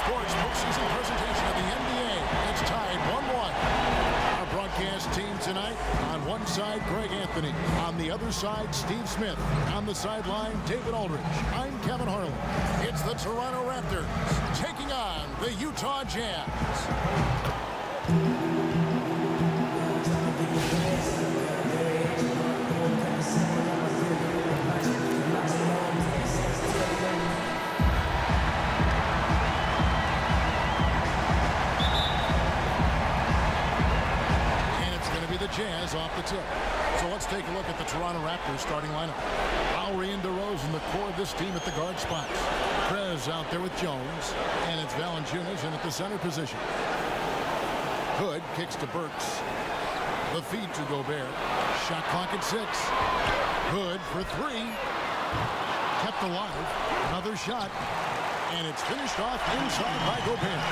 Sports postseason presentation of the NBA. It's tied 1-1. Our broadcast team tonight, on one side, Greg Anthony. On the other side, Steve Smith. On the sideline, David Aldridge. I'm Kevin Harlan. It's the Toronto Raptors taking on the Utah Jazz. Jazz off the tip. So let's take a look at the Toronto Raptors starting lineup. Lowry and DeRozan, the core of this team at the guard spots. Prez out there with Jones, and it's Valanciunas in at the center position. Hood kicks to Burks. The feed to Gobert. Shot clock at 6. Hood for 3. Kept alive. Another shot. And it's finished off inside by Gobert.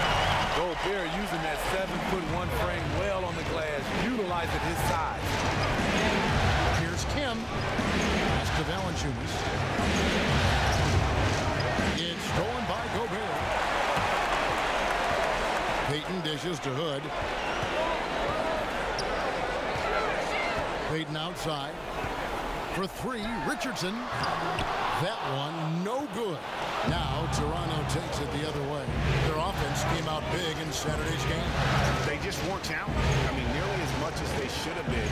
Gobert using that 7'1" frame well on the glass, utilizing his size. Here's Kim. Pass to Valanciunas. It's stolen by Gobert. Payton dishes to Hood. Payton outside. For 3, Richardson. That one, no good. Now, Toronto takes it the other way. Their offense came out big in Saturday's game. They just weren't challenged. I mean, nearly as much as they should have been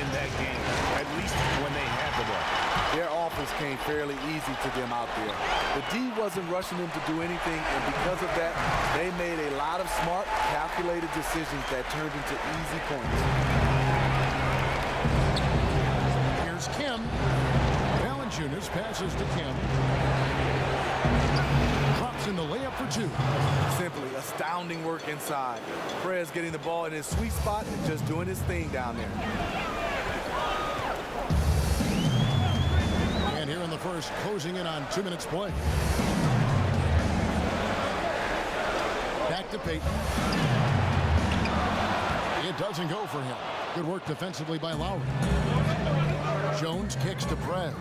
in that game, at least when they had the ball. Their offense came fairly easy to them out there. The D wasn't rushing them to do anything, and because of that, they made a lot of smart, calculated decisions that turned into easy points. Here's Kim. Valanciunas passes to Kim. Drops in the layup for 2. Simply astounding work inside. Prez getting the ball in his sweet spot and just doing his thing down there. And here in the first, closing in on 2 minutes play. Back to Payton. It doesn't go for him. Good work defensively by Lowry. Jones kicks to Prez.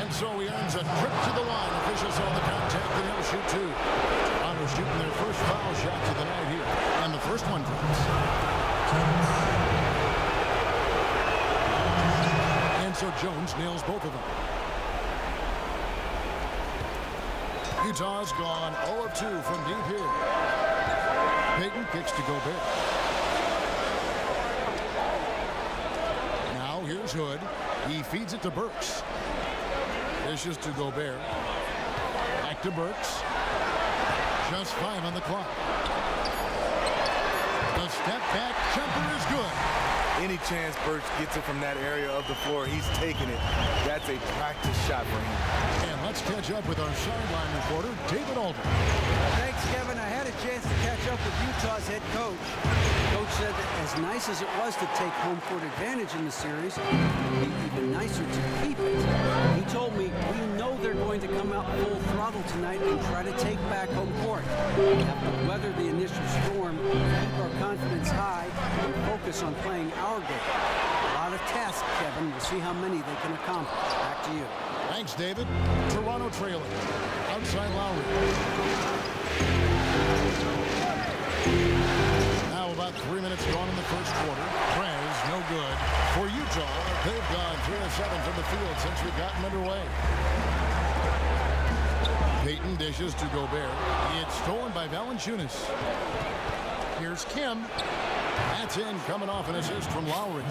And so he earns a trip to the line. Officials saw the contact and he'll shoot 2. Toronto shooting their first foul shots of the night here. And the first one drops. And so Jones nails both of them. Utah's gone 0 of 2 from deep here. Payton kicks to Gobert. Here's Hood. He feeds it to Burks. Dishes to Gobert. Back to Burks. Just 5 on the clock. The step back jumper is good. Any chance Burks gets it from that area of the floor, he's taking it. That's a practice shot for him. And let's catch up with our sideline reporter, David Aldridge. Thanks, Kevin. I had a chance to catch up with Utah's head coach. Coach said that as nice as it was to take home court advantage in the series, it'd be even nicer to keep it. He told me, we know they're going to come out full throttle tonight and try to take back home court. We have to weather the initial storm, keep our confidence high, and focus on playing our game. A lot of tasks, Kevin. We'll see how many they can accomplish. Back to you. Thanks, David. Toronto trailing. Outside Lowry. Now about 3 minutes gone in the first quarter. Prez, no good. For Utah, they've gone 3 of 7 from the field since we've gotten underway. Payton dishes to Gobert. It's stolen by Valanciunas. Here's Kim. That's in, coming off an assist from Lowry.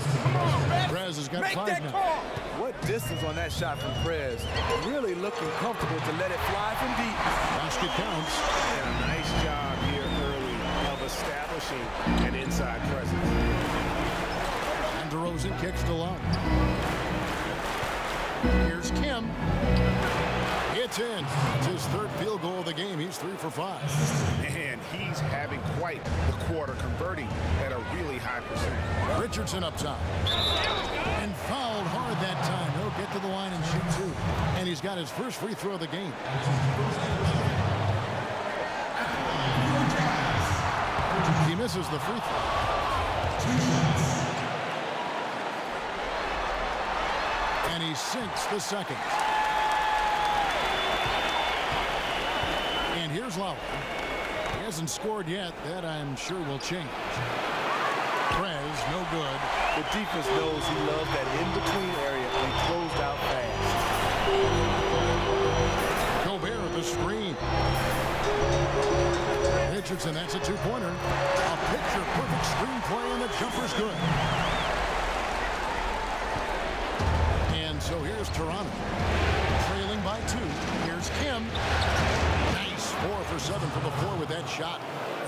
Prez has got 5 now. What distance on that shot from Prez. Really looking comfortable to let it fly from deep. Basket counts. And a nice job here early of establishing an inside presence. And DeRozan kicks to Lowry. Here's Kim. It's in. It's his 3rd field goal of the game. He's 3 for 5. And he's having quite the quarter, converting at a really high percentage. Richardson up top. And fouled hard that time. He'll get to the line and shoot 2. And he's got his first free throw of the game. He misses the free throw. And he sinks the second. Here's Lowry. He hasn't scored yet. That, I'm sure, will change. Prez, no good. The defense knows he loves that in-between area and he closed out fast. Gobert, the screen. Richardson, that's a two-pointer. A picture-perfect screenplay, and the jumper's good. And so here's Toronto, trailing by 2. Here's Kim. Nice 4 for 7 from the floor with that shot.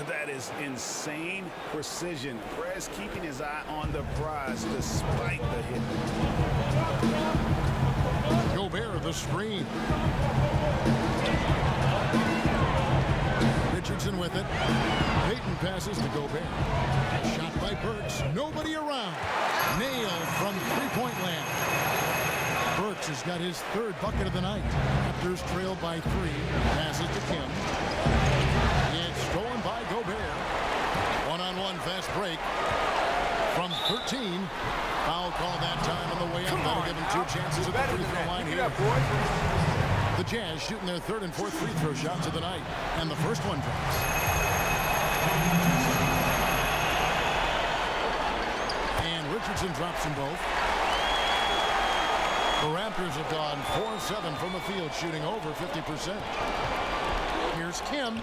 That is insane precision. Prez keeping his eye on the prize despite the hit. Gobert, the screen. Richardson with it. Payton passes to Gobert. Shot by Burks. Nobody around. Nailed from three-point land. Burks has got his 3rd bucket of the night. Raptors trail by 3. Passes to Kim. It's stolen by Gobert. One-on-one fast break from 13. Foul call that time on the way up. That'll give him 2 chances at the free throw line here. The Jazz shooting their 3rd and 4th free throw shots of the night. And the first one drops. And Richardson drops them both. The Raptors have gone 4-7 from the field, shooting over 50%. Here's Kim.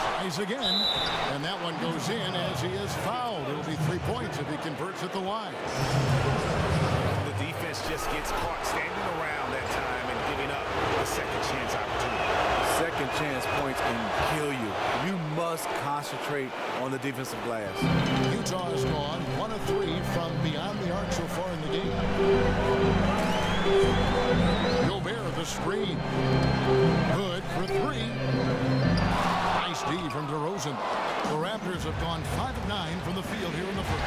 Tries again. And that one goes in as he is fouled. It'll be 3 points if he converts at the line. The defense just gets caught standing around that time and giving up a second chance opportunity. Second chance points can kill you. You must concentrate on the defensive glass. Utah has gone 1 of 3 from beyond the arc so far in the game. Gobert, the screen. Good for 3. Nice D from DeRozan. The Raptors have gone 5 of 9 from the field here in the first.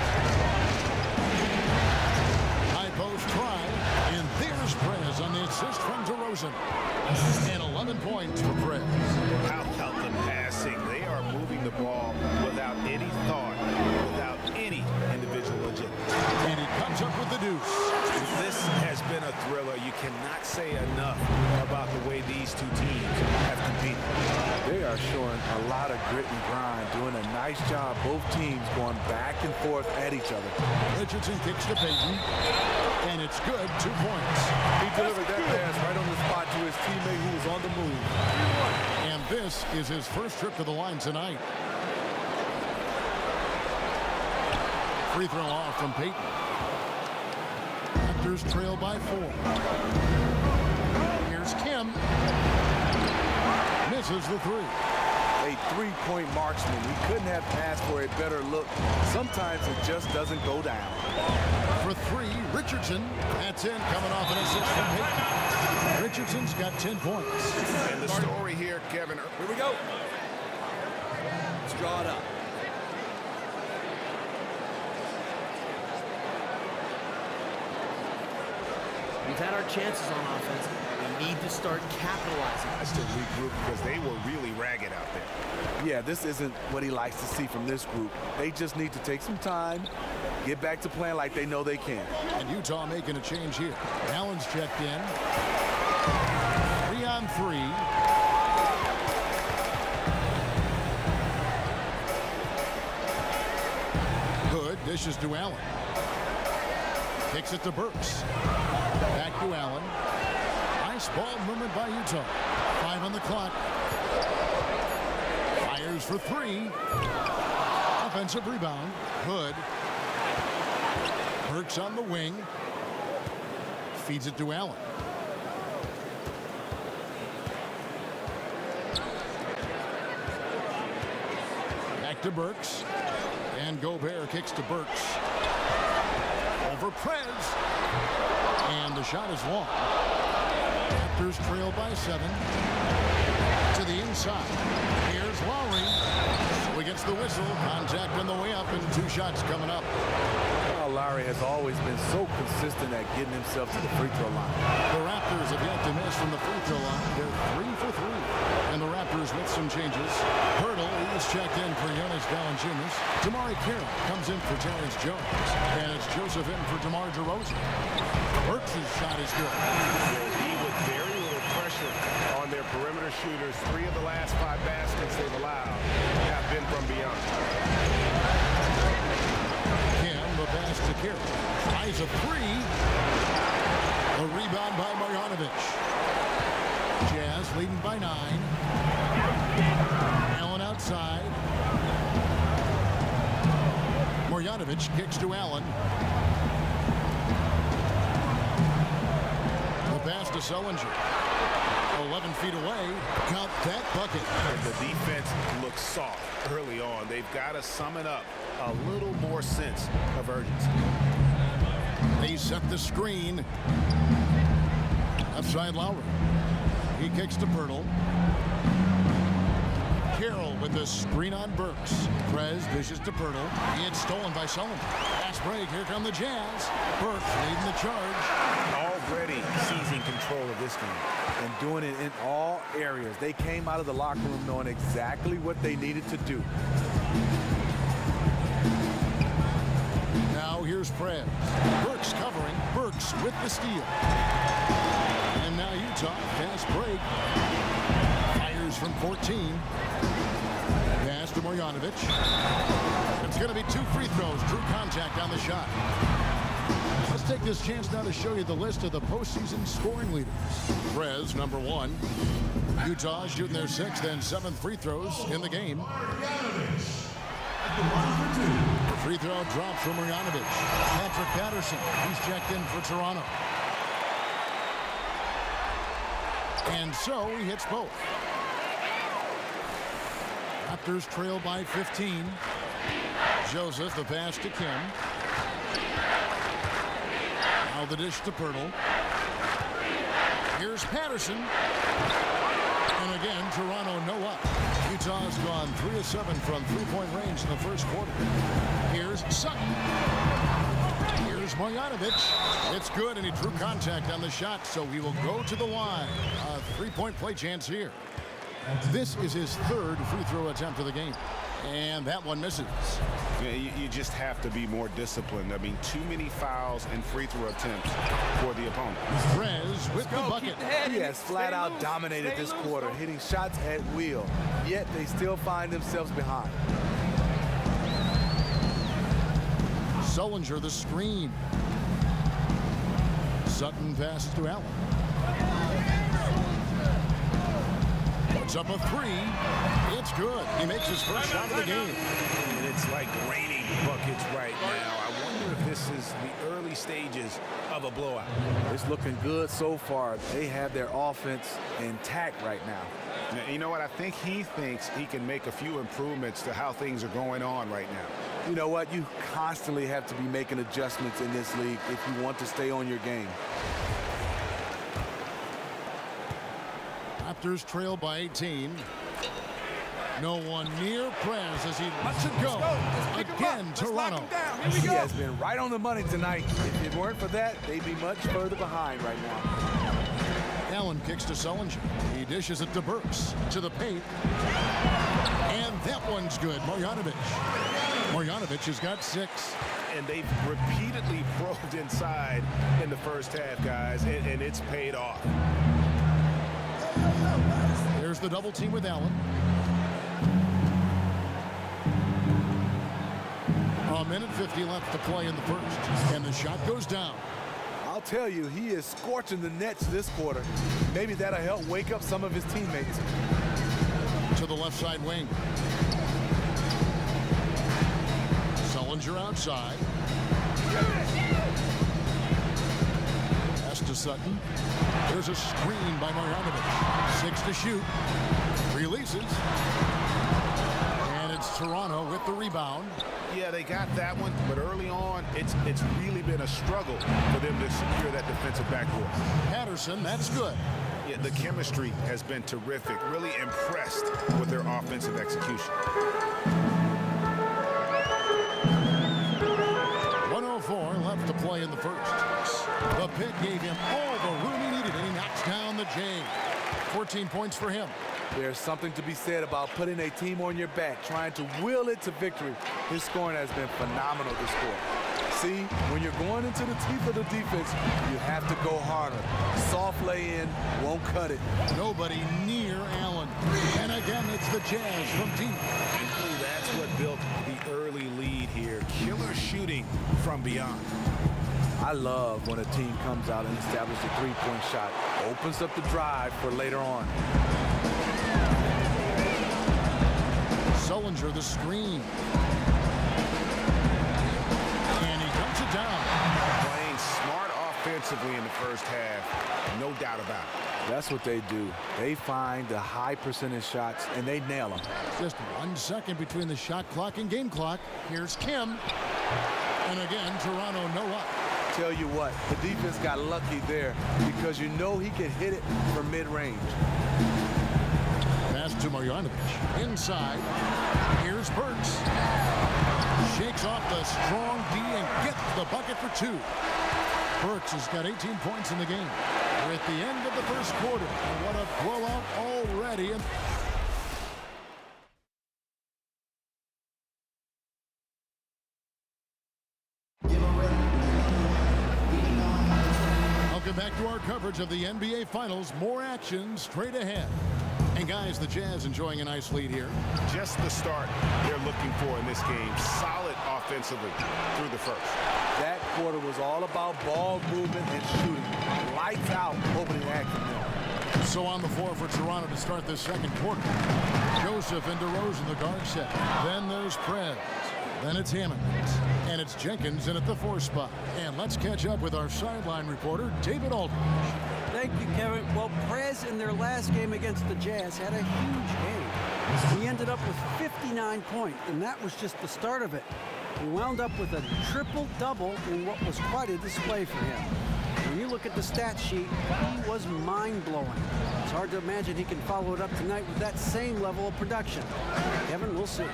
High post try, and there's Prez on the assist from DeRozan. And 11 points for Prez. How about the passing? They are moving the ball without any thought, without any individual agenda. And he comes up with the deuce. This has been a thriller. You cannot say enough about the way these two teams have competed. They are showing a lot of grit and grind, doing a nice job. Both teams going back and forth at each other. Richardson kicks to Payton, and it's good. 2 points. He delivered that pass right on the spot to his teammate who was on the move. And this is his first trip to the line tonight. Free throw off from Payton. Raptors trail by 4. Here's Kim. Misses the 3. A 3-point marksman. He couldn't have asked for a better look. Sometimes it just doesn't go down. For 3, Richardson. That's in, coming off an assist from Payton. Richardson's got 10 points. And the story here, Kevin. Here we go. Let's draw it up. We've had our chances on offense. We need to start capitalizing. Has to regroup because they were really ragged out there. Yeah, this isn't what he likes to see from this group. They just need to take some time, get back to playing like they know they can. And Utah making a change here. Allen's checked in. 3 on 3. Good. Dishes to Allen. Kicks it to Burks. Back to Allen. Nice ball movement by Utah. 5 on the clock. Fires for 3. Offensive rebound. Good. Burks on the wing. Feeds it to Allen. Back to Burks. And Gobert kicks to Burks. Over Prez. And the shot is long. Raptors trail by 7. To the inside. Here's Lowry. So he gets the whistle. Contact on the way up and 2 shots coming up. Well, Lowry has always been so consistent at getting himself to the free throw line. The Raptors have yet to miss from the free throw line. They're 3 for 3. And the Raptors with some changes. Hurdle is checked in for Jonas Valanciunas. Damari Carroll comes in for Terrence Jones. And it's Joseph in for DeMar DeRozan. Burks' shot is good. He with very little pressure on their perimeter shooters, 3 of the last 5 baskets they've allowed have been from beyond. Kim, the pass to Carroll. Eyes a 3. A rebound by Marjanovic. Jazz leading by 9. Allen outside. Marjanovic kicks to Allen. The pass to Sullinger. 11 feet away. Count that bucket. The defense looks soft early on. They've got to sum it up. A little more sense of urgency. They set the screen. Outside Lowry. He kicks to Pirtle. Carroll with the screen on Burks. Prez dishes to Pirtle. It's stolen by Sullivan. Fast break. Here come the Jazz. Burks leading the charge. Already seizing control of this game. And doing it in all areas. They came out of the locker room knowing exactly what they needed to do. Now here's Prez. Burks covering. Burks with the steal. And now Utah, fast break. Fires from 14. Pass to Marjanovic. It's going to be 2 free throws. Drew contact on the shot. Let's take this chance now to show you the list of the postseason scoring leaders. Prez, number 1. Utah shooting their 6th and 7th free throws in the game. Free throw drops from Marjanovic. Patrick Patterson, he's checked in for Toronto. And so he hits both. Raptors trail by 15. Joseph, the pass to Kim. Now the dish to Pirtle. Here's Patterson. And again, Toronto no up. Utah's gone 3 of 7 from three-point range in the first quarter. Here's Sutton. Here's Marjanovic. It's good, and he drew contact on the shot, so he will go to the line. A 3-point play chance here. This is his 3rd free throw attempt of the game. And that one misses. Yeah, you just have to be more disciplined. I mean, too many fouls and free throw attempts for the opponent. Prez with the bucket. He has flat out dominated this quarter, hitting shots at will, yet they still find themselves behind. Sullinger the screen. Sutton passes to Allen. Puts up a 3. It's good. He makes his first shot of the game. And it's like raining buckets right now. I wonder if this is the early stages of a blowout. It's looking good so far. They have their offense intact right now. Now, you know what? I think he thinks he can make a few improvements to how things are going on right now. You know what? You constantly have to be making adjustments in this league if you want to stay on your game. Raptors trail by 18. No one near Prez as he lets it go. Again, Toronto. He has been right on the money tonight. If it weren't for that, they'd be much further behind right now. Allen kicks to Sullinger. He dishes it to Burks. To the paint. And that one's good. Marjanovic. Marjanovic has got 6. And they've repeatedly probed inside in the first half, guys, and it's paid off. There's the double team with Allen. A minute 50 left to play in the first. And the shot goes down. I'll tell you, he is scorching the nets this quarter. Maybe that'll help wake up some of his teammates. To the left side wing. Sullinger outside. Pass to Sutton. There's a screen by Marjanovic. 6 to shoot. Releases. And it's Toronto with the rebound. Yeah, they got that one, but early on, it's really been a struggle for them to secure that defensive backcourt. Patterson, that's good. Yeah, the chemistry has been terrific. Really impressed with their offensive execution. 104 left to play in the first. The pick gave him all the room he needed, and he knocks down the J. 14 points for him. There's something to be said about putting a team on your back, trying to will it to victory. His scoring has been phenomenal this quarter. See, when you're going into the teeth of the defense, you have to go harder. Soft lay-in won't cut it. Nobody near Allen. And again, it's the Jazz from deep. And really, that's what built the early lead here. Killer shooting from beyond. I love when a team comes out and establishes a three-point shot. Opens up the drive for later on. Sullinger, the screen. And he dumps it down. Playing smart offensively in the first half, no doubt about it. That's what they do. They find the high percentage shots, and they nail them. Just 1 second between the shot clock and game clock. Here's Kim. And again, Toronto no up. Tell you what, the defense got lucky there because you know he can hit it from mid-range. Pass to Marjanovic. Inside. Here's Burks. Shakes off the strong D and gets the bucket for 2. Burks has got 18 points in the game. We're at the end of the first quarter. And what a blowout already. Welcome back to our coverage of the NBA Finals. More action straight ahead. And guys, the Jazz enjoying a nice lead here. Just the start they're looking for in this game. Solid offensively through the first. That quarter was all about ball movement and shooting. Lights out opening action there. So on the floor for Toronto to start this second quarter. Joseph and DeRozan, the guard set. Then there's Prez. Then it's Hammond. And it's Jenkins in at the 4 spot. And let's catch up with our sideline reporter, David Aldridge. Thank you, Kevin. Well, Prez in their last game against the Jazz had a huge game. He ended up with 59 points, and that was just the start of it. He wound up with a triple-double in what was quite a display for him. When you look at the stat sheet, he was mind-blowing. It's hard to imagine he can follow it up tonight with that same level of production. Kevin, we'll see.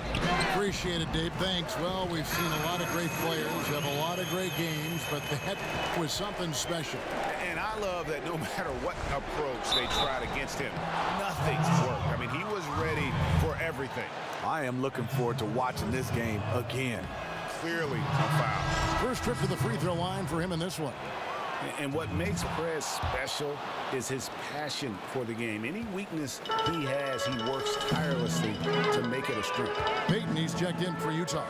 Appreciate it, Dave. Thanks. Well, we've seen a lot of great players have a lot of great games, but that was something special. And I love that no matter what approach they tried against him, nothing's worked. I mean, he was ready for everything. I am looking forward to watching this game again. Clearly a foul. First trip to the free throw line for him in this one. And what makes Prez special is his passion for the game. Any weakness he has, he works tirelessly to make it a strength. Payton, he's checked in for Utah.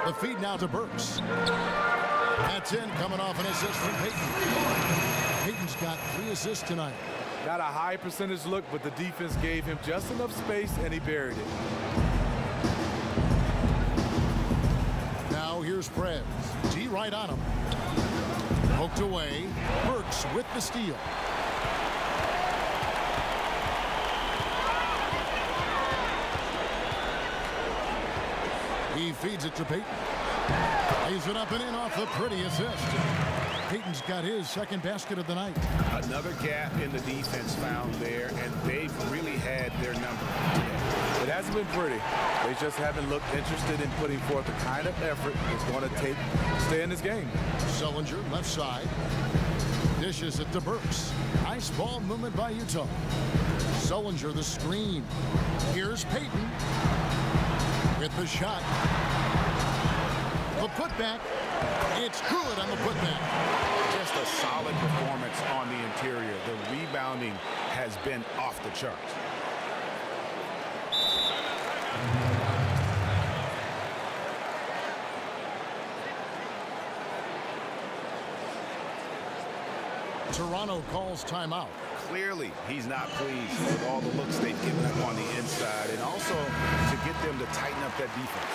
The feed now to Burks. That's in, coming off an assist from Payton. Payton's got 3 assists tonight. Got a high percentage look, but the defense gave him just enough space, and he buried it. Now here's Prez. D right on him. Poked away. Burks with the steal. He feeds it to Payton. Lays it up and in off the pretty assist. Payton's got his second basket of the night. Another gap in the defense found there, and they've really had their number today. It hasn't been pretty. They just haven't looked interested in putting forth the kind of effort it's going to take to stay in this game. Sullinger, left side. Dishes it to Burks. Nice ball movement by Utah. Sullinger, the screen. Here's Payton with the shot. The putback. It's good on the putback. Just a solid performance on the interior. The rebounding has been off the charts. Toronto calls timeout. Clearly, he's not pleased with all the looks they've given up on the inside, and also to get them to tighten up that defense.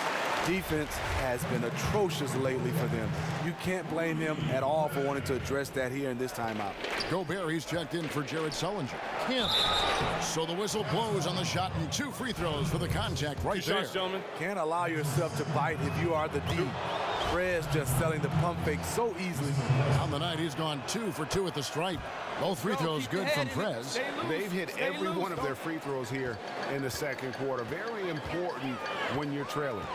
Defense has been atrocious lately for them. You can't blame him at all for wanting to address that here in this timeout. Gobert, he's checked in for Jared Sullinger. Kim. So the whistle blows on the shot and 2 free throws for the contact right there. Shots, gentlemen. Can't allow yourself to bite if you are the D. Prez just selling the pump fake so easily. On the night, he's gone 2 for 2 at the stripe. Both free throws good from Prez. They've hit every one of their free throws here in the second quarter. Very important when you're trailing.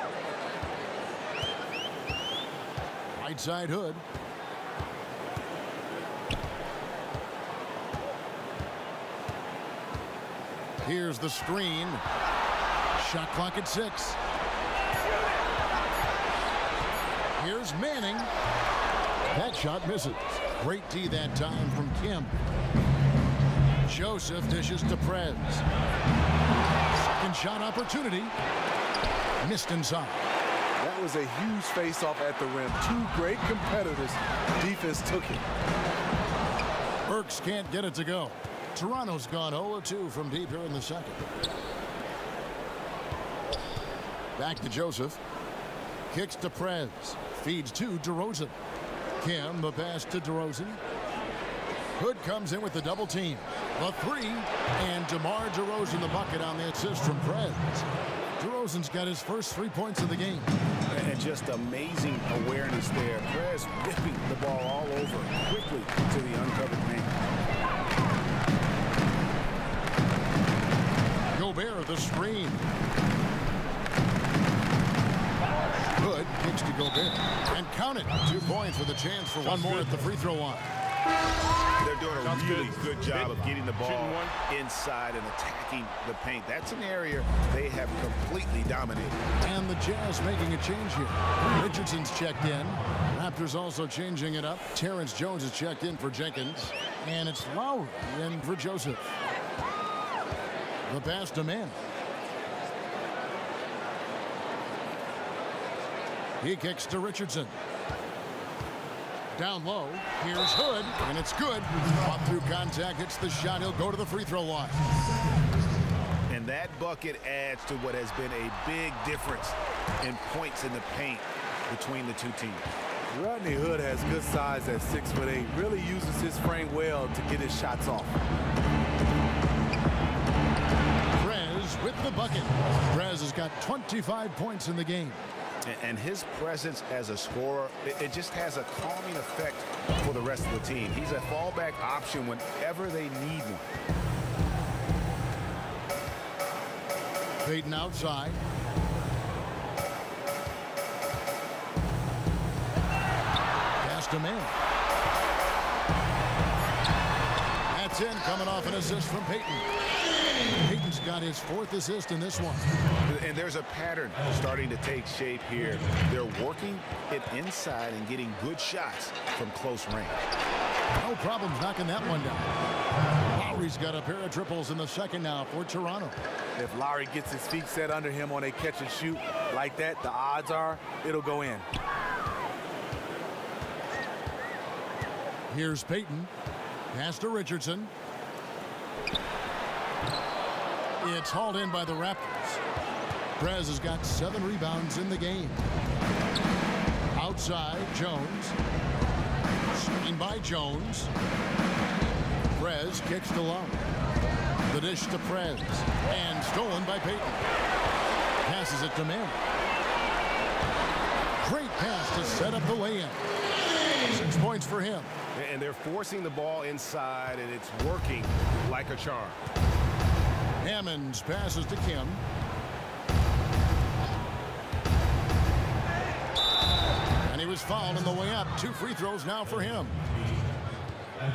Right side Hood. Here's the screen. Shot clock at 6. Here's Manning. That shot misses. Great D that time from Kim. Joseph dishes to Prez. Second shot opportunity. Missed inside. That was a huge face-off at the rim. Two great competitors. Defense took it. Burks can't get it to go. Toronto's gone 0-2 from deep here in the second. Back to Joseph. Kicks to Prez. Feeds to DeRozan. Kim, the pass to DeRozan. Hood comes in with the double team. The three, and DeMar DeRozan the bucket on the assist from Prez. DeRozan's got his first 3 points of the game. And just amazing awareness there. Prez whipping the ball all over quickly to the uncovered man. Gobert the screen. Hood kicks to Gobert. And count it. 2 points with a chance for one more at the free throw line. They're doing a really good job of getting the ball inside and attacking the paint. That's an area they have completely dominated. And the Jazz making a change here. Richardson's checked in. Raptors also changing it up. Terrence Jones is checked in for Jenkins. And it's Lowry in for Joseph. The pass to Manning. He kicks to Richardson. Down low, here's Hood, and it's good. Fought through contact, hits the shot, he'll go to the free throw line. And that bucket adds to what has been a big difference in points in the paint between the two teams. Rodney Hood has good size at 6'8", really uses his frame well to get his shots off. Prez with the bucket. Prez has got 25 points in the game. And his presence as a scorer, it just has a calming effect for the rest of the team. He's a fallback option whenever they need one. Payton outside. Pass to Manning. That's in, coming off an assist from Payton. Payton's got his 4th assist in this one. And there's a pattern starting to take shape here. They're working it inside and getting good shots from close range. No problems knocking that one down. Lowry's got a pair of triples in the second now for Toronto. If Lowry gets his feet set under him on a catch and shoot like that, the odds are it'll go in. Here's Payton. Pass to Richardson. It's hauled in by the Raptors. Prez has got 7 rebounds in the game. Outside, Jones. Screen by Jones. Prez kicks to Lowry. The dish to Prez. And stolen by Payton. Passes it to Manning. Great pass to set up the lay-in. 6 points for him. And they're forcing the ball inside, and it's working like a charm. Hammonds passes to Kim. And he was fouled on the way up. 2 free throws now for him.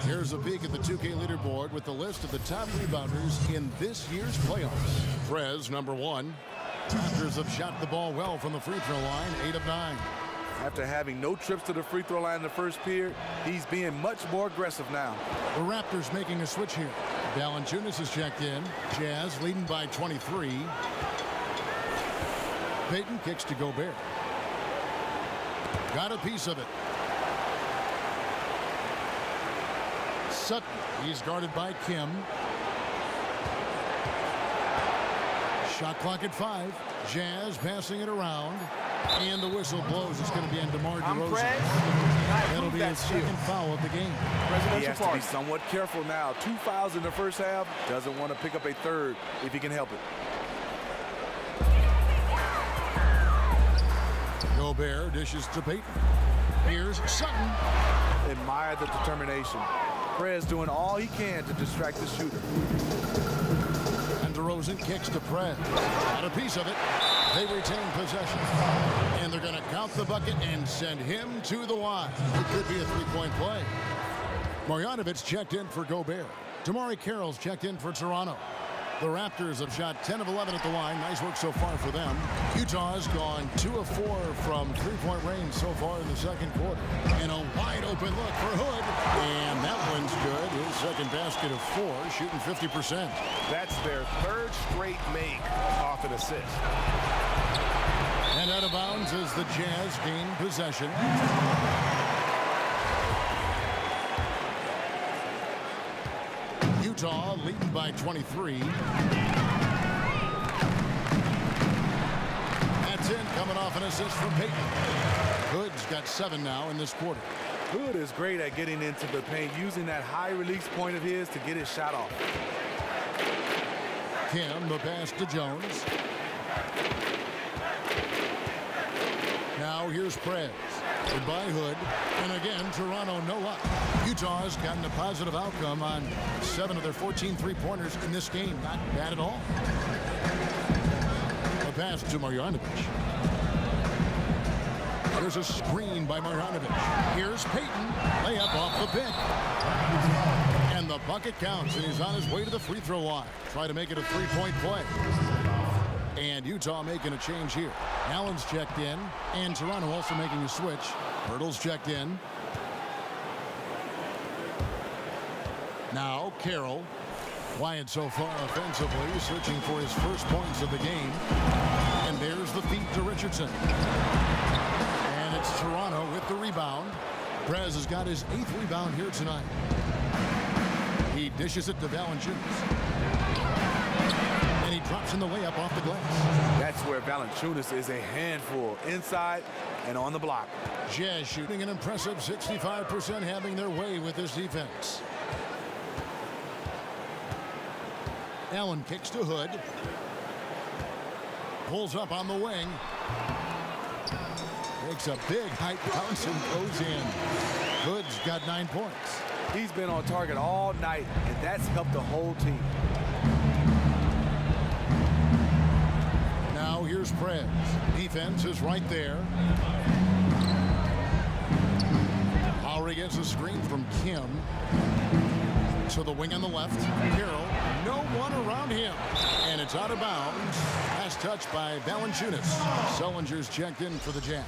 Here's a peek at the 2K leaderboard with the list of the top rebounders in this year's playoffs. Prez, number 1. Raptors have shot the ball well from the free throw line, 8 of 9. After having no trips to the free throw line in the first period, he's being much more aggressive now. The Raptors making a switch here. Valanciunas is checked in. Jazz leading by 23. Payton kicks to Gobert. Got a piece of it. Sutton, he's guarded by Kim. Shot clock at 5. Jazz passing it around. And the whistle blows. It's going to be on DeMar DeRozan. That'll be his second foul of the game. He has to be somewhat careful now. 2 fouls in the first half. Doesn't want to pick up a third if he can help it. Gobert dishes to Payton. Here's Sutton. Admire the determination. Prez doing all he can to distract the shooter. And DeRozan kicks to Prez. Got a piece of it. They retain possession. And they're going to count the bucket and send him to the line. It could be a 3-point play. Marjanovic checked in for Gobert. Damari Carroll's checked in for Toronto. The Raptors have shot 10 of 11 at the line. Nice work so far for them. Utah's gone 2 of 4 from three-point range so far in the second quarter. And a wide open look for Hood. And that one's good. His second basket of 4, shooting 50%. That's their third straight make off an assist. And out of bounds as the Jazz gain possession. Utah leading by 23. That's in, coming off an assist from Payton. Hood's got 7 now in this quarter. Hood is great at getting into the paint, using that high release point of his to get his shot off. Kim, the pass to Jones. Now here's Prez. Goodbye, Hood. And again, Toronto no luck. Utah's gotten a positive outcome on 7 of their 14 three-pointers in this game. Not bad at all. A pass to Marjanovic. There's a screen by Marjanovic. Here's Payton. Layup off the pick. And the bucket counts, and he's on his way to the free throw line. Try to make it a three-point play. And Utah making a change here. Allen's checked in, and Toronto also making a switch. Hurdle's checked in. Now Carroll. Wyatt so far offensively, searching for his first points of the game. And there's the feed to Richardson. And it's Toronto with the rebound. Prez has got his 8th rebound here tonight. He dishes it to Valanciunas. And he drops in the layup off the glass. That's where Valanciunas is a handful, inside and on the block. Jazz shooting an impressive 65%, having their way with this defense. Allen kicks to Hood. Pulls up on the wing. Takes a big height bounce and goes in. Hood's got 9 points. He's been on target all night, and that's helped the whole team. Now here's Prez. Defense is right there. Lowry gets a screen from Kim. To the wing on the left. Carroll, no one around him. And it's out of bounds. Last touch by Valanciunas. Sullinger's checked in for the Jazz.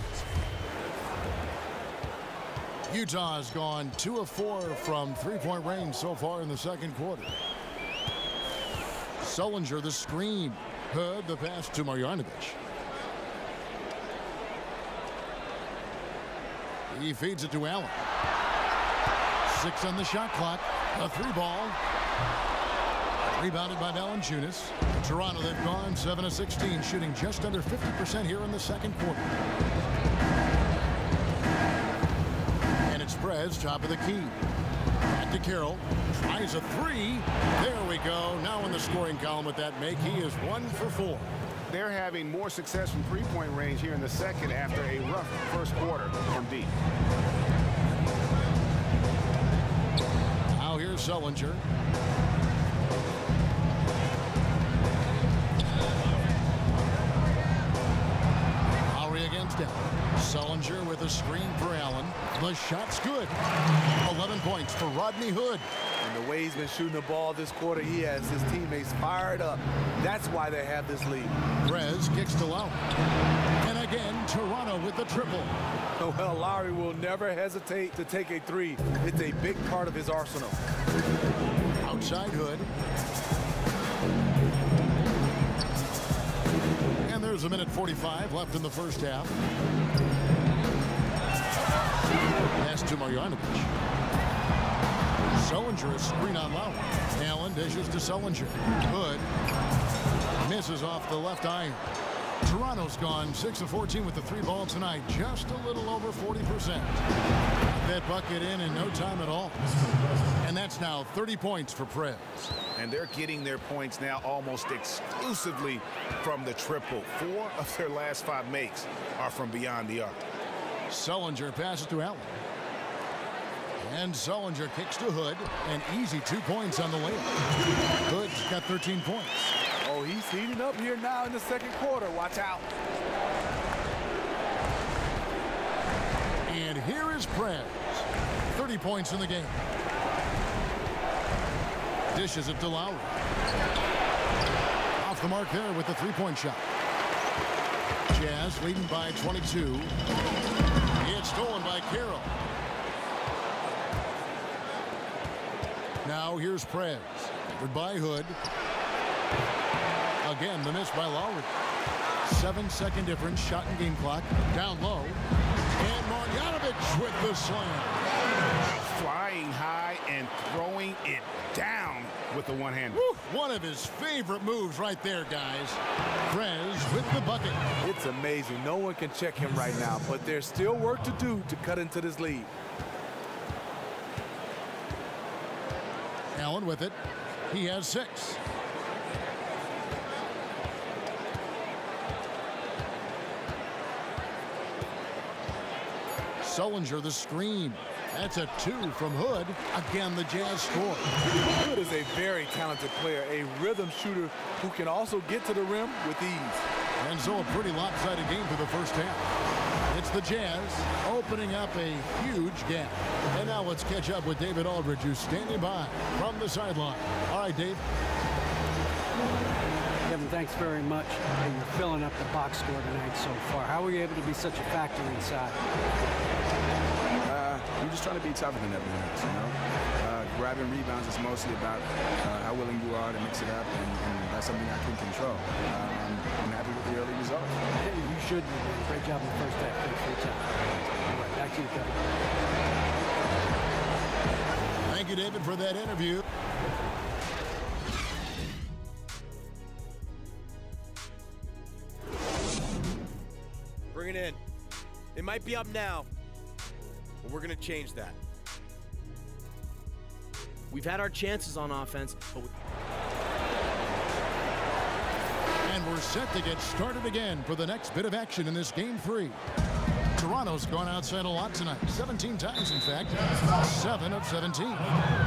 Utah's gone 2 of 4 from three-point range so far in the second quarter. Sullinger the screen. Hood the pass to Marjanovic. He feeds it to Allen. 6 on the shot clock. A 3-ball. Rebounded by Valanciunas. Toronto, they've gone 7 of 16, shooting just under 50% here in the second quarter. And it's Prez, top of the key. Back to Carroll. Tries a 3. There we go. Now in the scoring column with that make. He is 1 for 4. They're having more success from three-point range here in the second after a rough first quarter from deep. Now here's Sullinger. Lowry against him. Sullinger with a screen for Allen. The shot's good. 11 points for Rodney Hood. And the way he's been shooting the ball this quarter, he has his teammates fired up. That's why they have this lead. Prez kicks to Lowry. And again, Toronto with the triple. Well, Lowry will never hesitate to take a 3. It's a big part of his arsenal. Outside Hood. And there's a minute 45 left in the first half. Pass to Marjanovic. Sullinger a screen on Lowry. Allen dishes to Sullinger. Hood misses off the left iron. Toronto's gone 6 of 14 with the 3-ball tonight. Just a little over 40%. That bucket in no time at all. And that's now 30 points for Prez. And they're getting their points now almost exclusively from the triple. 4 of their last 5 makes are from beyond the arc. Sullinger passes to Allen. And Sullinger kicks to Hood. An easy 2 points on the layup. Hood's got 13 points. Oh, he's heating up here now in the second quarter. Watch out. And here is Prez. 30 points in the game. Dishes it to Lowry. Off the mark there with the three-point shot. Jazz leading by 22. It's stolen by Carroll. Now here's Prez. Goodbye Hood. Again, the miss by Lowry. 7-second difference, shot and game clock. Down low. And Marjanovic with the slam. Flying high and throwing it down with the one-hander. One of his favorite moves right there, guys. Prez with the bucket. It's amazing. No one can check him right now, but there's still work to do to cut into this lead. Allen with it. He has 6. Sullinger the screen. That's a 2 from Hood. Again, the Jazz score. Hood is a very talented player, a rhythm shooter who can also get to the rim with ease. And so a pretty lopsided game for the first half. It's the Jazz opening up a huge gap. And now let's catch up with David Aldridge, who's standing by from the sideline. All right, Dave. Kevin, thanks very much. You're filling up the box score tonight so far. How were you able to be such a factor inside? I'm just trying to be tougher than everyone else, you know. Grabbing rebounds is mostly about how willing you are to mix it up, and that's something I can control. I'm happy with the early results. You should be doing a great job in the first half. Thanks for your time. All right, back to you, Kevin. Thank you, David, for that interview. Bring it in. They might be up now, but we're going to change that. We've had our chances on offense, but And we're set to get started again for the next bit of action in this game 3. Toronto's gone outside a lot tonight. 17 times, in fact. 7 of 17.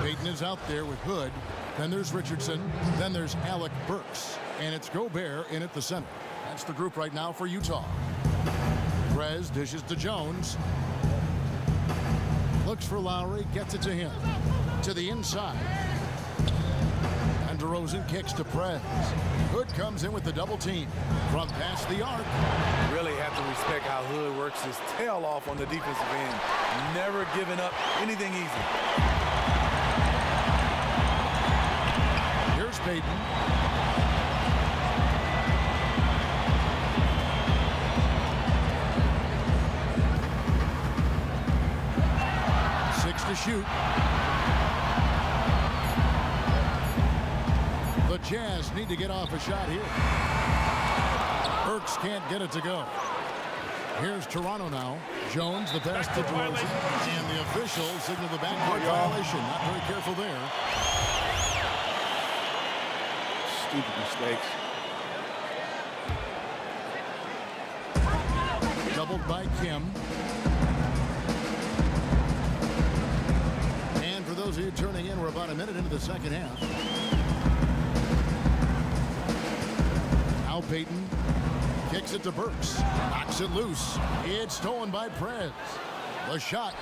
Payton is out there with Hood. Then there's Richardson. Then there's Alec Burks. And it's Gobert in at the center. That's the group right now for Utah. Prez dishes to Jones. Looks for Lowry. Gets it to him. To the inside. And DeRozan kicks to Prez. Hood comes in with the double team. From past the arc. Really have to respect how Hood works his tail off on the defensive end. Never giving up anything easy. Here's Payton. To shoot. The Jazz need to get off a shot here. Burks can't get it to go. Here's Toronto now. Jones, the pass to DeRozan. And the officials signal the backcourt violation. Not very careful there. Stupid mistakes. Doubled by Kim. For those of you turning in, we're about a minute into the second half. Now Payton kicks it to Burks. Knocks it loose. It's stolen by Prez. The shot.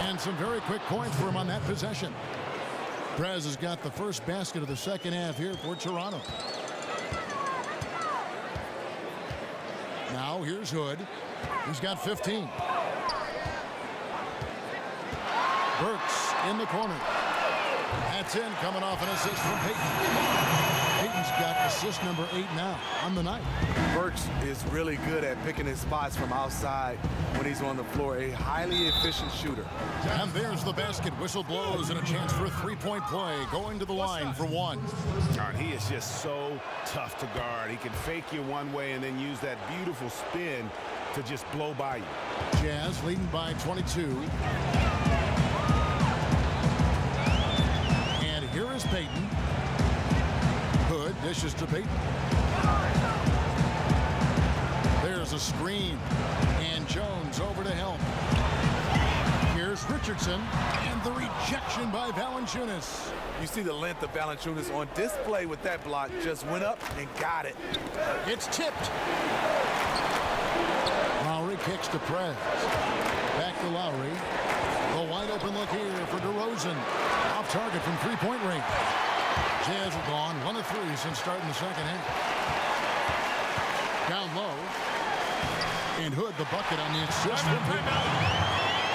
And some very quick points for him on that possession. Prez has got the first basket of the second half here for Toronto. Now here's Hood. He's got 15. Burks in the corner. That's in, coming off an assist from Payton. Payton's got assist number 8 now on the night. Burks is really good at picking his spots from outside when he's on the floor. A highly efficient shooter. And there's the basket. Whistle blows and a chance for a three-point play. Going to the line for one. He is just so tough to guard. He can fake you one way and then use that beautiful spin to just blow by you. Jazz leading by 22. Here is Payton. Hood dishes to Payton. There's a screen. And Jones over to help. Here's Richardson. And the rejection by Valanciunas. You see the length of Valanciunas on display with that block. Just went up and got it. It's tipped. Lowry kicks to Prez. Back to Lowry. The wide open look here for DeRozan. Off target from three-point range. Jazz have gone 1 of 3 since starting the second half. Down low. And Hood the bucket on the assist.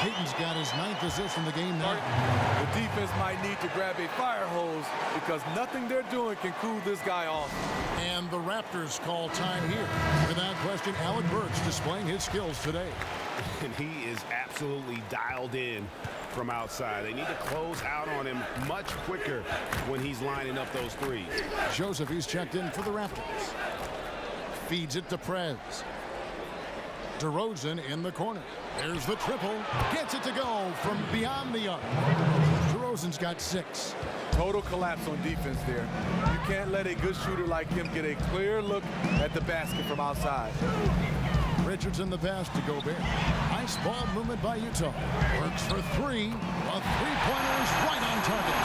Payton's got his 9th assist in the game now. The defense might need to grab a fire hose because nothing they're doing can cool this guy off. And the Raptors call time here. Without question, Alec Burks displaying his skills today. And he is absolutely dialed in from outside. They need to close out on him much quicker when he's lining up those threes. Joseph, he's checked in for the Raptors. Feeds it to Prez. DeRozan in the corner. There's the triple. Gets it to go from beyond the arc. DeRozan's got 6. Total collapse on defense there. You can't let a good shooter like him get a clear look at the basket from outside. Richardson the pass to Gobert. Nice ball movement by Utah. Works for 3. A three-pointer is right on target.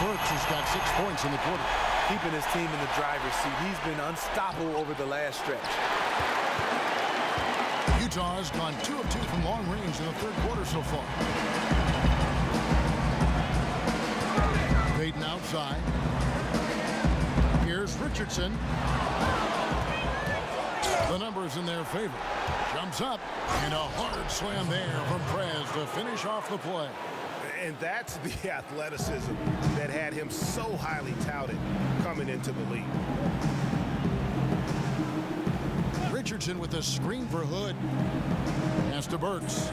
Burks has got 6 points in the quarter. Keeping his team in the driver's seat. He's been unstoppable over the last stretch. Utah has gone 2 of 2 from long range in the third quarter so far. Payton outside. Here's Richardson. The numbers in their favor. Jumps up, and a hard slam there from Prez to finish off the play. And that's the athleticism that had him so highly touted coming into the league. Richardson with a screen for Hood. Pass to Burks.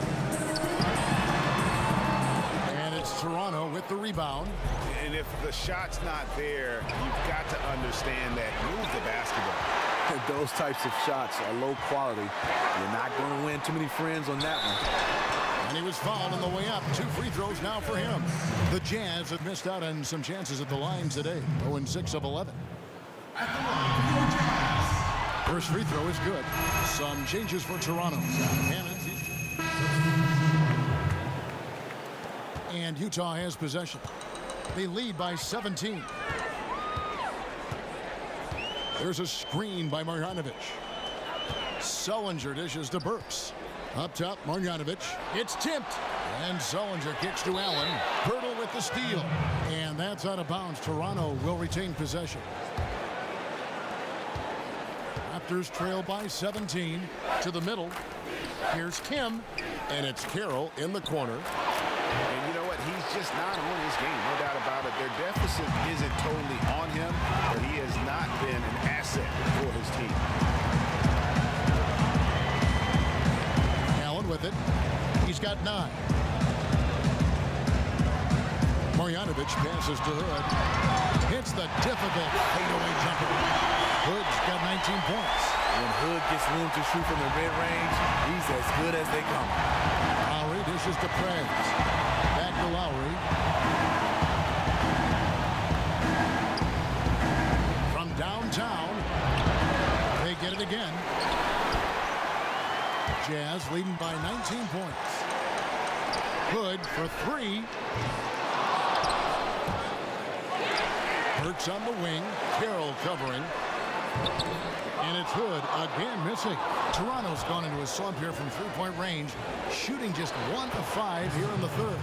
And it's Toronto with the rebound. And if the shot's not there, you've got to understand that. Move the basketball. Those types of shots are low quality. You're not going to win too many friends on that one. And he was fouled on the way up. 2 free throws now for him. The Jazz have missed out on some chances at the line today. 0-6 of 11. First free throw is good. Some changes for Toronto. And Utah has possession. They lead by 17. There's a screen by Marjanovic. Sullinger dishes to Burks. Up top, Marjanovic. It's tipped. And Sullinger kicks to Allen. Hurdle with the steal. And that's out of bounds. Toronto will retain possession. Raptors trail by 17 to the middle. Here's Kim. And it's Carroll in the corner. And you know what? He's just not on his game. No doubt about it. Their deficit isn't totally on him, but he has not been an asset for his team. Allen with it. He's got 9. Marjanovic passes to Hood. Hits the difficult fadeaway jumper. Hood's got 19 points. When Hood gets room to shoot from the mid-range, he's as good as they come. Lowry dishes to Prez. Back to Lowry. From downtown, they get it again. Jazz leading by 19 points. Hood for 3. Burks on the wing. Carroll covering. And it's Hood again missing. Toronto's gone into a slump here from three-point range, shooting just 1 of 5 here in the third.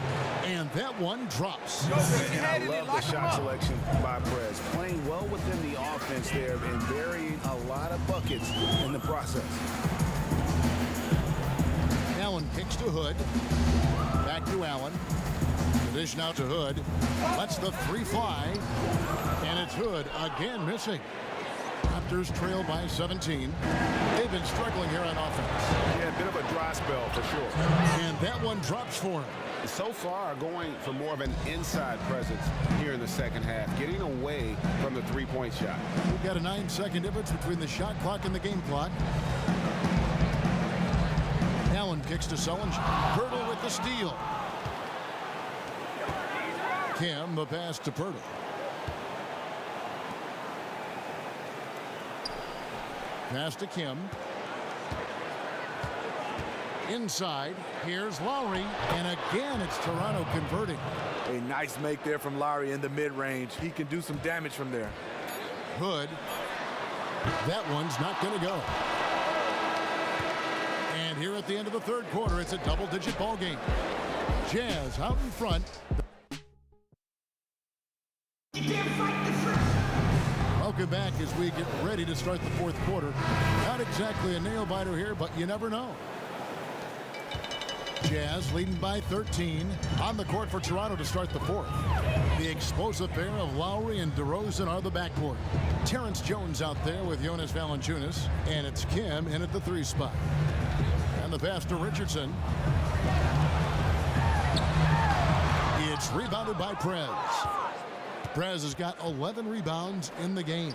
And that one drops. And I love the shot selection by Prez. Playing well within the offense there and burying a lot of buckets in the process. Allen kicks to Hood. Back to Allen. The dish now to Hood. Lets the 3 fly. And it's Hood again missing. Raptors trail by 17. They've been struggling here on offense. Yeah, a bit of a dry spell for sure. And that one drops for him. So far, going for more of an inside presence here in the second half, getting away from the three-point shot. We've got a 9-second difference between the shot clock and the game clock. Allen kicks to Sullinger. Pirtle with the steal. Kim, the pass to Pirtle. Pass to Kim. Inside, here's Lowry, and again it's Toronto converting. A nice make there from Lowry in the mid-range. He can do some damage from there. Hood. That one's not going to go. And here at the end of the third quarter, it's a double-digit ball game. Jazz out in front. You can't fight back as we get ready to start the fourth quarter. Not exactly a nail-biter here, but you never know. Jazz leading by 13 on the court for Toronto to start the fourth. The explosive pair of Lowry and DeRozan are the backcourt. Terrence Jones out there with Jonas Valanciunas, and it's Kim in at the 3 spot. And the pass to Richardson. It's rebounded by Prez. Prez has got 11 rebounds in the game.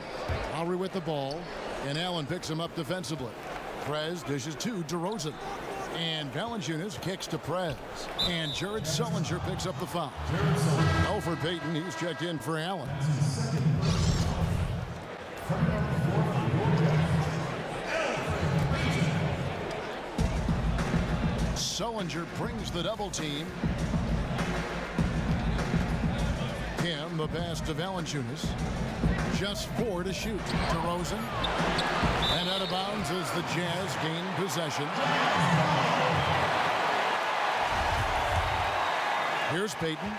Lowry with the ball, and Allen picks him up defensively. Prez dishes to DeRozan. And Valanciunas kicks to Prez. And Jared Sullinger picks up the foul. Elfrid Payton, he's checked in for Allen. Sullinger brings the double team. Kim, the pass to Valanciunas. Just 4 to shoot. DeRozan. And out of bounds as the Jazz gain possession. Here's Payton.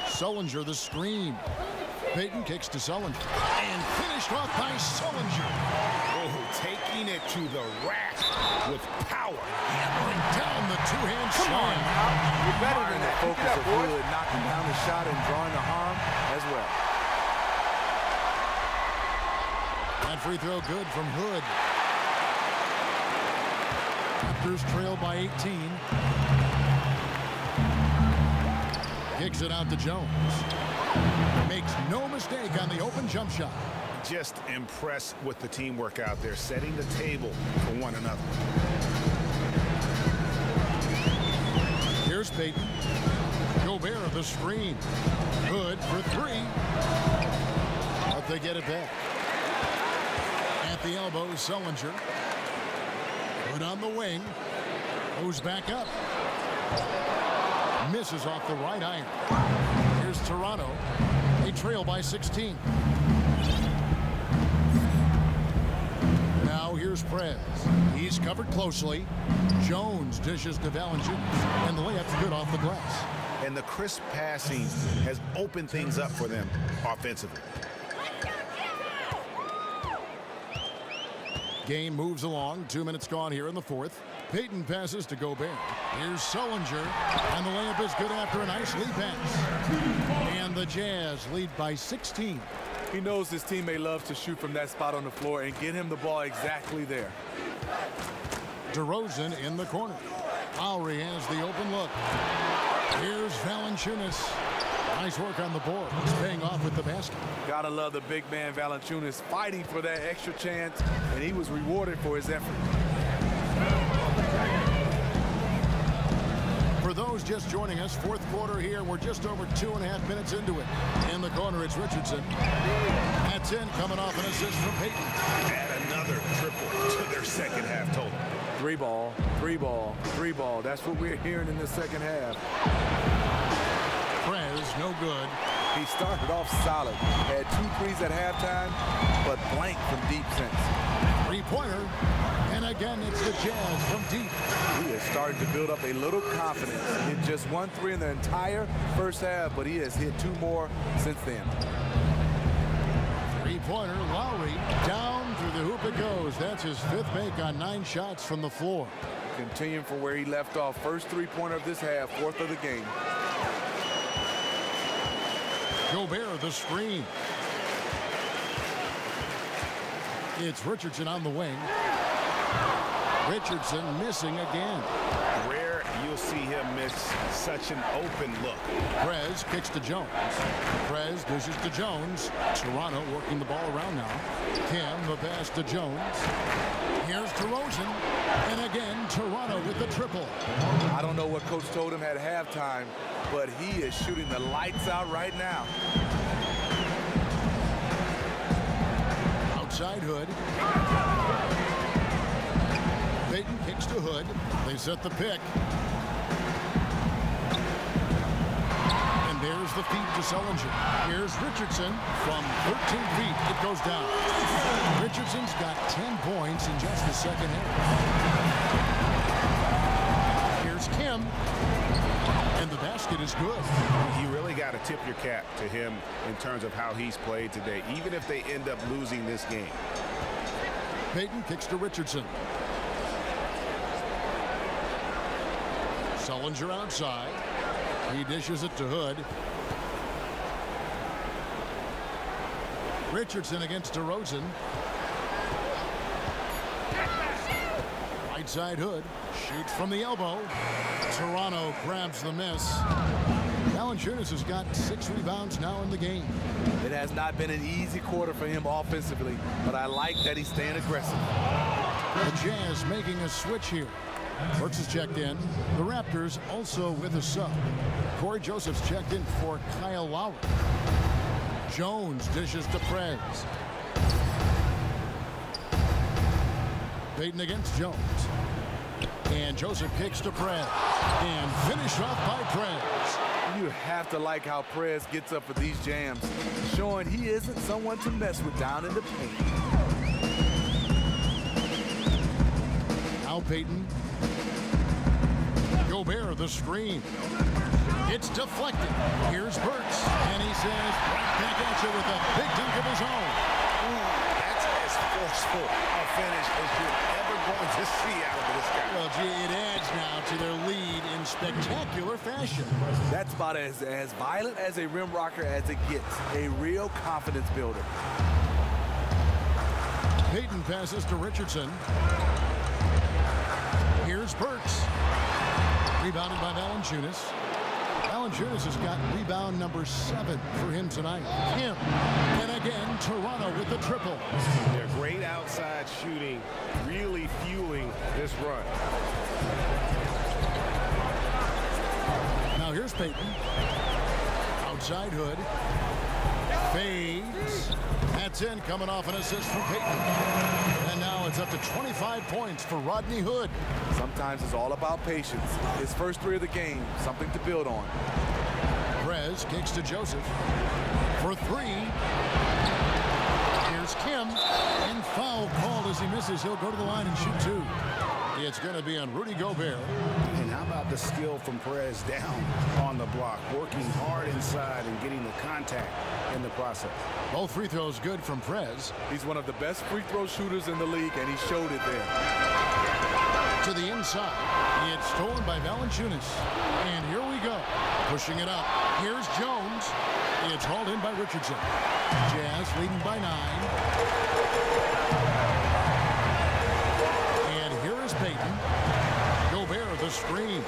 Sullinger the screen. Payton kicks to Sullinger. And finished off by Sullinger. Oh, taking it to the rack with power. Hammering down the two-hand slam. You're better than the focus of Hood knocking down the shot and drawing the harm as well. That free throw good from Hood. Raptors trail by 18. Kicks it out to Jones. Makes no mistake on the open jump shot. Just impressed with the teamwork out there, setting the table for one another. Here's Payton. Gobert the screen. Hood for 3. But they get it back. At the elbow, Sullinger. Hood on the wing. Goes back up. Misses off the right iron. Here's Toronto. They trail by 16. Now here's Prez. He's covered closely. Jones dishes to Valanciunas, and the layup's good off the glass. And the crisp passing has opened things up for them offensively. Game moves along. 2 minutes gone here in the fourth. Payton passes to Gobert. Here's Sullinger, and the layup is good after a nice lead pass. And the Jazz lead by 16. He knows his teammate loves to shoot from that spot on the floor and get him the ball exactly there. DeRozan in the corner. Lowry has the open look. Here's Valanciunas. Nice work on the board. He's paying off with the basket. Gotta love the big man Valanciunas fighting for that extra chance, and he was rewarded for his effort. For those just joining us, fourth quarter here. We're just over 2.5 minutes into it. In the corner, it's Richardson. That's in, coming off an assist from Payton. Add another triple to their second half total. 3 ball, 3 ball, 3 ball. That's what we're hearing in the second half. Prez, no good. He started off solid. Had 2 threes at halftime, but blank from deep since. 3-pointer. And again, it's the Jazz from deep. He is starting to build up a little confidence. He hit just 1 3 in the entire first half, but he has hit 2 more since then. 3-pointer, Lowry, down through the hoop it goes. That's his 5th make on 9 shots from the floor. Continuing from where he left off. First 3-pointer of this half, 4th of the game. Gobert, the screen. It's Richardson on the wing. Richardson missing again. Rare you'll see him miss such an open look. Prez kicks to Jones. Prez dishes to Jones. Toronto working the ball around now. Kim, the pass to Jones. Here's DeRozan. And again, Toronto with the triple. I don't know what Coach told him at halftime, but he is shooting the lights out right now. Outside Hood. Payton kicks to Hood. They set the pick. And there's the feed to Sullinger. Here's Richardson from 13 feet. It goes down. Richardson's got 10 points in just the second half. Here's Kim. And the basket is good. You really got to tip your cap to him in terms of how he's played today, even if they end up losing this game. Payton kicks to Richardson. Sullinger outside. He dishes it to Hood. Richardson against DeRozan. Right side Hood. Shoots from the elbow. Toronto grabs the miss. Valanciunas has got 6 rebounds now in the game. It has not been an easy quarter for him offensively, but I like that he's staying aggressive. The Jazz making a switch here. Burks is checked in. The Raptors also with a sub. Corey Joseph's checked in for Kyle Lowry. Jones dishes to Prez. Payton against Jones. And Joseph kicks to Prez. And finished off by Prez. You have to like how Prez gets up for these jams, showing he isn't someone to mess with down in the paint. Now Payton. Gobert the screen. It's deflected. Here's Burks. And he says, right back at you with a big dunk of his own. That's as forceful a finish as you're ever going to see out of this guy. Well, gee, it adds now to their lead in spectacular fashion. That's about as violent as a rim rocker as it gets. A real confidence builder. Payton passes to Richardson. Here's Burks. Rebounded by Valanciunas. Valanciunas has got rebound number 7 for him tonight. Him. And again, Toronto with the triple. They're great outside shooting, really fueling this run. Now here's Payton. Outside Hood. Fades. That's in, coming off an assist from Payton. And now it's up to 25 points for Rodney Hood. Sometimes it's all about patience. His first 3 of the game, something to build on. Prez kicks to Joseph for 3. Here's Kim. And foul called as he misses. He'll go to the line and shoot 2. It's going to be on Rudy Gobert. And how about the skill from Perez down on the block, working hard inside and getting the contact in the process. Both free throws good from Prez. He's one of the best free throw shooters in the league, and he showed it there. To the inside. It's stolen by Valanciunas. And here we go. Pushing it up. Here's Jones. It's hauled in by Richardson. Jazz leading by 9. And here is Payton. Gobert the screen.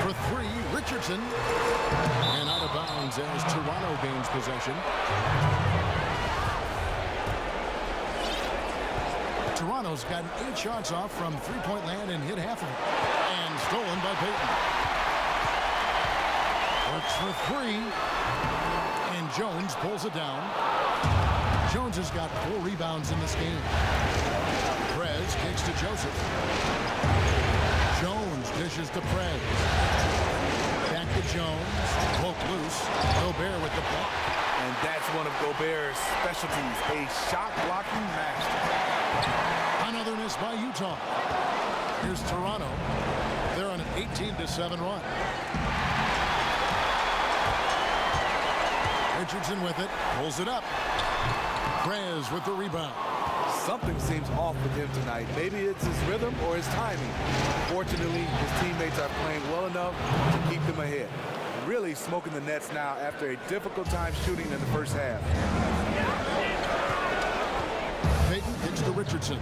For 3, Richardson. And out of bounds as Toronto gains possession. Toronto's gotten 8 shots off from three-point land and hit half of it. And stolen by Payton. Works for 3. And Jones pulls it down. Jones has got 4 rebounds in this game. Prez kicks to Joseph. Jones dishes to Prez. Back to Jones. Poke loose. Gobert with the block. And that's one of Gobert's specialties, a shot blocking master. Another miss by Utah. Here's Toronto. They're on an 18-7 run. Richardson with it. Pulls it up. Prez with the rebound. Something seems off with him tonight. Maybe it's his rhythm or his timing. Fortunately, his teammates are playing well enough to keep them ahead. Really smoking the nets now after a difficult time shooting in the first half. Payton kicks to Richardson.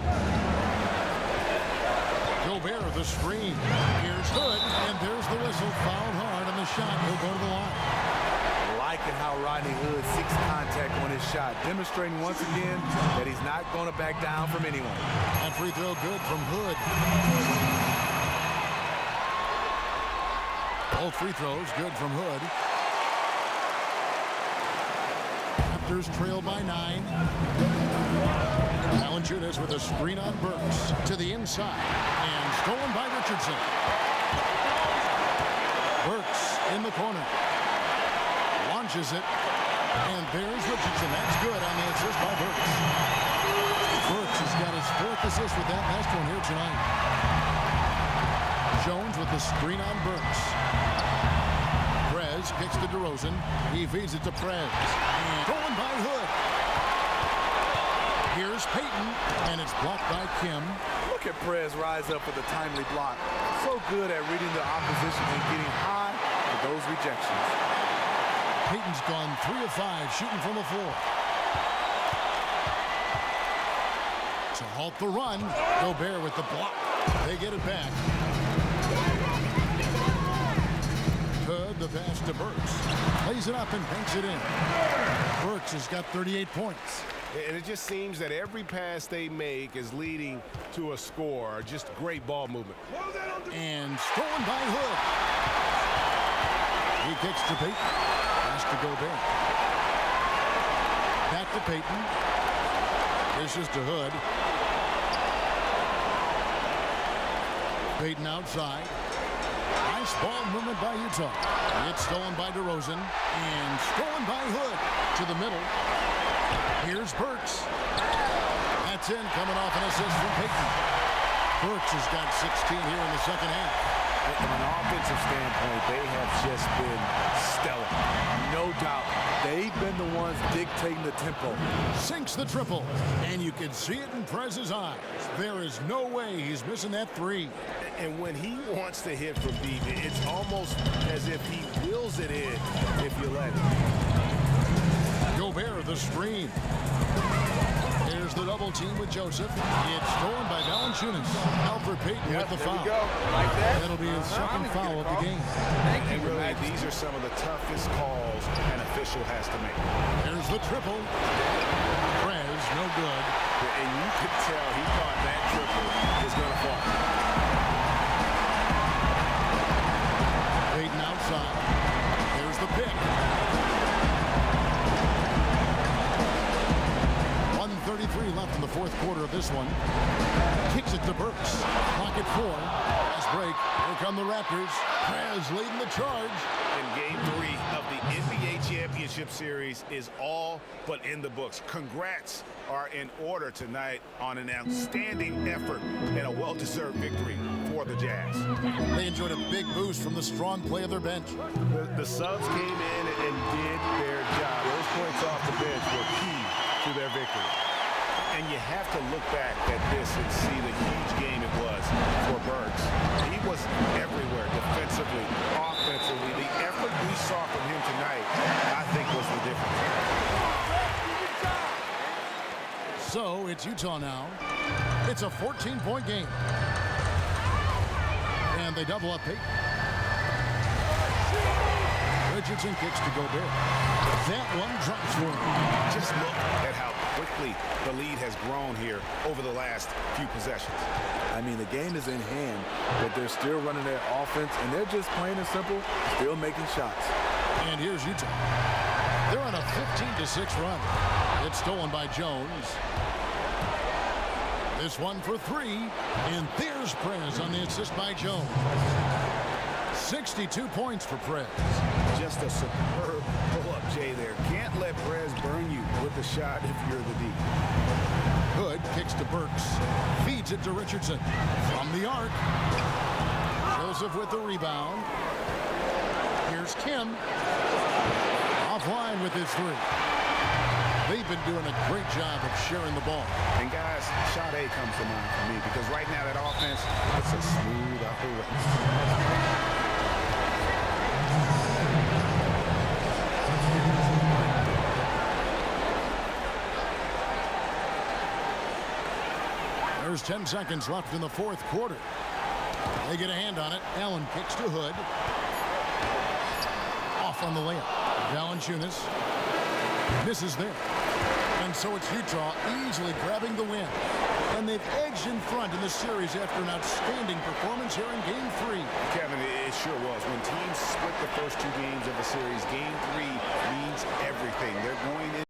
Gobert the screen. Here's Hood, and there's the whistle. Fouled hard on the shot. He'll go to the line. Liking how Rodney Hood seeks contact on his shot, demonstrating once again that he's not going to back down from anyone. That free throw good from Hood. Both free throws good from Hood. Raptors trail by 9. Valanciunas with a screen on Burks to the inside and stolen by Richardson. Burks in the corner. Launches it. And there's Richardson. That's good on the assist by Burks. Burks has got his 4th assist with that last one here tonight. Jones with the screen on Burks. kicks to DeRozan. He feeds it to Prez. And going by Hood. Here's Payton, and it's blocked by Kim. Look at Prez rise up for the timely block. So good at reading the opposition and getting high for those rejections. Payton's gone 3 of 5 shooting from the floor. To halt the run, Gobert with the block. They get it back. Hood, the pass to Burks. Plays it up and banks it in. Burks has got 38 points. And it just seems that every pass they make is leading to a score. Just great ball movement. And stolen by Hood. He kicks to Payton. Pass to Gobert. Back to Payton. This is to Hood. Payton outside. Nice ball movement by Utah. It's stolen by DeRozan. And stolen by Hood. To the middle. Here's Burks. That's in, coming off an assist from Payton. Burks has got 16 here in the second half. From an offensive standpoint, they have just been stellar. No doubt. They've been the ones dictating the tempo. Sinks the triple, and you can see it in Prez's eyes. There is no way he's missing that three. And when he wants to hit from deep, it's almost as if he wills it in if you let him. Gobert, the screen. Here's the double team with Joseph. It's stolen by Valanciunas. Alfred Payton with the foul. There we go. Like that. That'll be his second foul of the game. And really, these are some of the toughest calls an official has to make. There's the triple. Prez, no good. And you could tell he thought that triple was going to fall. Payton outside. There's the pick. 1:33 left in the fourth quarter of this one. Kicks it to Burks. Clock at 4. Fast break. Here come the Raptors. Prez leading the charge. And Game 3 of the NBA Championship Series is all but in the books. Congrats are in order tonight on an outstanding effort and a well-deserved victory for the Jazz. They enjoyed a big boost from the strong play of their bench. The subs came in and did their job. Those points off the bench were key to their victory. And you have to look back at this and see the huge game it was for Burks. He was everywhere, defensively, offensively. The effort we saw from him tonight, I think, was the difference. So it's Utah now. It's a 14-point game. And they double up Payton. Richardson kicks to Gobert. That one drops for him. Just look at how quickly the lead has grown here over the last few possessions. I mean, the game is in hand, but they're still running their offense, and they're just plain and simple, still making shots. And here's Utah. They're on a 15-6 run. It's stolen by Jones. This one for 3, and there's Prez on the assist by Jones. 62 points for Prez. Just a superb pull-up, Jay, there. Can't let Prez burn you with the shot if you're the D. Hood kicks to Burks. Feeds it to Richardson. From the arc. Joseph with the rebound. Here's Kim. Offline with his 3. They've been doing a great job of sharing the ball. And guys, shot A comes to mind for me because right now that offense, it's a smooth operation. There's 10 seconds left in the fourth quarter. They get a hand on it. Allen kicks to Hood. Off on the layup. Valanciunas misses there. And so it's Utah easily grabbing the win. And they've edged in front in the series after an outstanding performance here in Game 3. Kevin, it sure was. When teams split the first 2 games of a series, Game 3 means everything. They're going in.